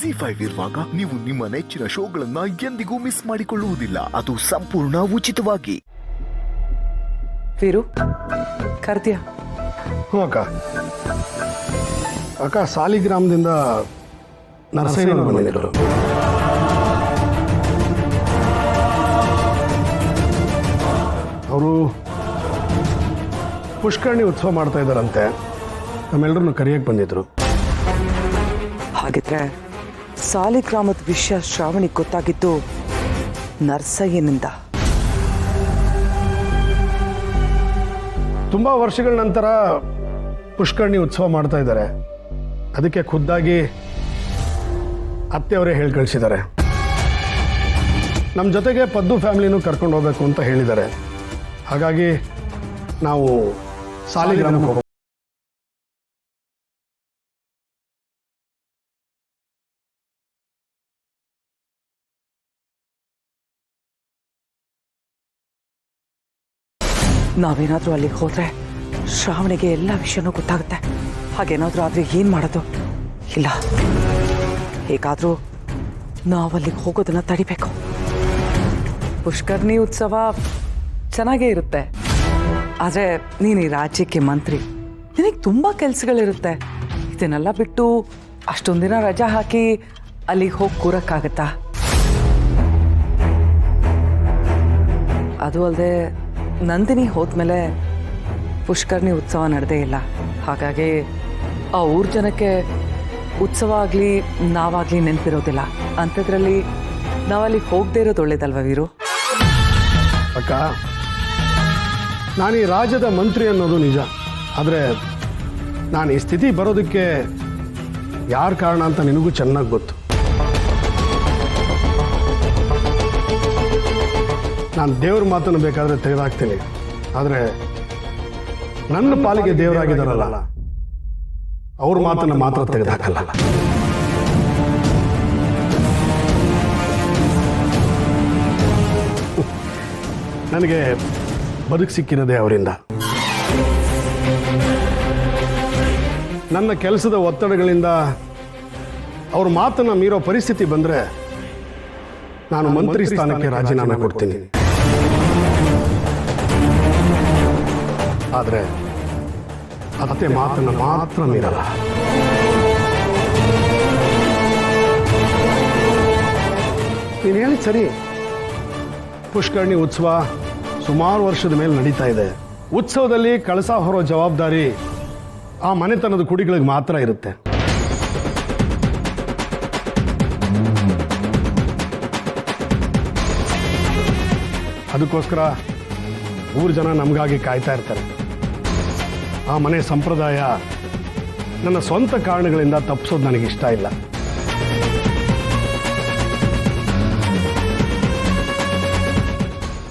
Z5 ಇರುವಾಗ ನೀವು ನಿಮ್ಮ ನೆಚ್ಚಿನ ಶೋಗಳನ್ನ ಎಂದಿಗೂ ಮಿಸ್ ಮಾಡಿಕೊಳ್ಳುವುದಿಲ್ಲ. ಅದು ಸಂಪೂರ್ಣ ಉಚಿತವಾಗಿ. ವೀರು ಕರ್ದ್ಯಾ? ಹ್ಞೂ ಅಕ್ಕ. ಅಕ್ಕ ಸಾಲಿಗ್ರಾಮದಿಂದ ನರಸಯ್ಯನವರು ಬಂದಿದ್ದರು. ಅವರು ಪುಷ್ಕರಣಿ ಉತ್ಸವ ಮಾಡ್ತಾ ಇದ್ದಾರಂತೆ. ನಮ್ಮೆಲ್ಲರನ್ನು ಕರೆಯಕ್ಕೆ ಬಂದಿದ್ರು. ಹಾಗಿದ್ರೆ ಸಾಲಿಗ್ರಾಮದ ವಿಷಯ ಶ್ರಾವಣಿಗೆ ಗೊತ್ತಾಗಿದ್ದು ನರಸಯ್ಯನಿಂದ. ತುಂಬ ವರ್ಷಗಳ ನಂತರ ಪುಷ್ಕರಣಿ ಉತ್ಸವ ಮಾಡ್ತಾ ಇದ್ದಾರೆ. ಅದಕ್ಕೆ ಖುದ್ದಾಗಿ ಅತ್ತೆಯವರೇ ಹೇಳಿ ಕಳಿಸಿದ್ದಾರೆ. ನಮ್ಮ ಜೊತೆಗೆ ಪದ್ದು ಫ್ಯಾಮಿಲಿನೂ ಕರ್ಕೊಂಡು ಹೋಗ್ಬೇಕು ಅಂತ ಹೇಳಿದ್ದಾರೆ. ಹಾಗಾಗಿ ನಾವು ಸಾಲಿಗ್ರಾಮಕ್ಕೆ ಹೋಗೋಣ. ನಾವೇನಾದ್ರೂ ಅಲ್ಲಿಗೆ ಹೋದ್ರೆ ಶ್ರಾವಣಿಗೆ ಎಲ್ಲ ವಿಷಯನೂ ಗೊತ್ತಾಗುತ್ತೆ. ಹಾಗೇನಾದ್ರೂ ಆದ್ರೆ ಏನ್ ಮಾಡೋದು? ಇಲ್ಲ, ಹೇಗಾದ್ರೂ ನಾವಲ್ಲಿಗೆ ಹೋಗೋದನ್ನ ತಡಿಬೇಕು. ಪುಷ್ಕರ್ಣಿ ಉತ್ಸವ ಚೆನ್ನಾಗೇ ಇರುತ್ತೆ, ಆದ್ರೆ ನೀನು ಈ ರಾಜ್ಯಕ್ಕೆ ಮಂತ್ರಿ, ನಿನಗೆ ತುಂಬಾ ಕೆಲ್ಸಗಳಿರುತ್ತೆ. ಇದನ್ನೆಲ್ಲ ಬಿಟ್ಟು ಅಷ್ಟೊಂದಿನ ರಜಾ ಹಾಕಿ ಅಲ್ಲಿಗೆ ಹೋಗಿ ಕೂರಕ್ಕಾಗತ್ತಾ? ಅದು ಅಲ್ಲದೆ ನಂದಿನಿ ಹೋದ್ಮೇಲೆ ಪುಷ್ಕರ್ಣಿ ಉತ್ಸವ ನಡೆದೇ ಇಲ್ಲ. ಹಾಗಾಗಿ ಆ ಊರ್ ಜನಕ್ಕೆ ಉತ್ಸವ ಆಗಲಿ ನಾವಾಗಲಿ ನೆನಪಿರೋದಿಲ್ಲ. ಅಂಥದ್ರಲ್ಲಿ ನಾವಲ್ಲಿಗೆ ಹೋಗದೆ ಇರೋದು ಒಳ್ಳೇದಲ್ವ ವೀರು? ಅಕ್ಕ, ನಾನು ಈ ರಾಜ್ಯದ ಮಂತ್ರಿ ಅನ್ನೋದು ನಿಜ. ಆದರೆ ನಾನು ಈ ಸ್ಥಿತಿ ಬರೋದಕ್ಕೆ ಯಾರ ಕಾರಣ ಅಂತ ನಿನಗೂ ಚೆನ್ನಾಗಿ ಗೊತ್ತು. ನಾನು ದೇವ್ರ ಮಾತನ್ನು ಬೇಕಾದರೆ ತೆಗೆದಾಕ್ತೀನಿ, ಆದರೆ ನನ್ನ ಪಾಲಿಗೆ ದೇವರಾಗಿದ್ದಾರಲ್ಲ ಅವ್ರ ಮಾತನ್ನು ಮಾತ್ರ ತೆಗೆದಾಕಲ್ಲ. ನನಗೆ ಬದುಕು ಸಿಕ್ಕಿರೋದೇ ಅವರಿಂದ. ನನ್ನ ಕೆಲಸದ ಒತ್ತಡಗಳಿಂದ ಅವ್ರ ಮಾತನ್ನು ಮೀರೋ ಪರಿಸ್ಥಿತಿ ಬಂದರೆ ನಾನು ಮಂತ್ರಿ ಸ್ಥಾನಕ್ಕೆ ರಾಜೀನಾಮೆ ಕೊಡ್ತೀನಿ. ಆದರೆ ಅತ್ತೆ ಮಾತನ್ನು ಮಾತ್ರ ಮೀರಲ್ಲ. ನೀನು ಹೇಳಿ ಸರಿ. ಪುಷ್ಕರಣಿ ಉತ್ಸವ ಸುಮಾರು ವರ್ಷದ ಮೇಲೆ ನಡೀತಾ ಇದೆ. ಉತ್ಸವದಲ್ಲಿ ಕಳಸ ಹೊರೋ ಜವಾಬ್ದಾರಿ ಆ ಮನೆತನದ ಕುಡಿಗಳಿಗೆ ಮಾತ್ರ ಇರುತ್ತೆ. ಅದಕ್ಕೋಸ್ಕರ ಊರು ಜನ ನಮಗಾಗಿ ಕಾಯ್ತಾ ಇರ್ತಾರೆ. ಆ ಮನೆ ಸಂಪ್ರದಾಯ ನನ್ನ ಸ್ವಂತ ಕಾರಣಗಳಿಂದ ತಪ್ಪಿಸೋದು ನನಗಿಷ್ಟ ಇಲ್ಲ.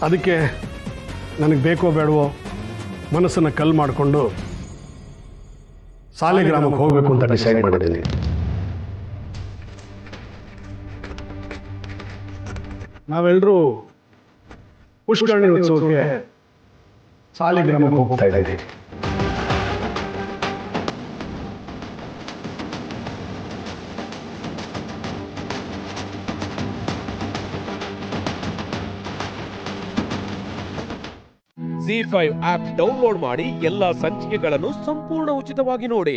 ಅದಕ್ಕೆ ನನಗೆ ಬೇಕೋ ಬೇಡವೋ ಮನಸ್ಸನ್ನು ಕಲ್ಲು ಮಾಡಿಕೊಂಡು ಸಾಲಿಗ್ರಾಮಕ್ಕೆ ಹೋಗಬೇಕು ಅಂತ ಡಿಸೈಡ್ ಮಾಡಿದ್ದೀನಿ. ನಾವೆಲ್ಲರೂ ಪುಷ್ಕರಣಿ ಉತ್ಸವಕ್ಕೆ ಸಾಲಿಗ್ರಾಮಕ್ಕೆ ಹೋಗ್ತಾ ಇದ್ದೀವಿ. Z5 ಆಪ್ ಡೌನ್ಲೋಡ್ ಮಾಡಿ ಎಲ್ಲಾ ಸಂಚಿಕೆಗಳನ್ನು ಸಂಪೂರ್ಣ ಉಚಿತವಾಗಿ ನೋಡಿ.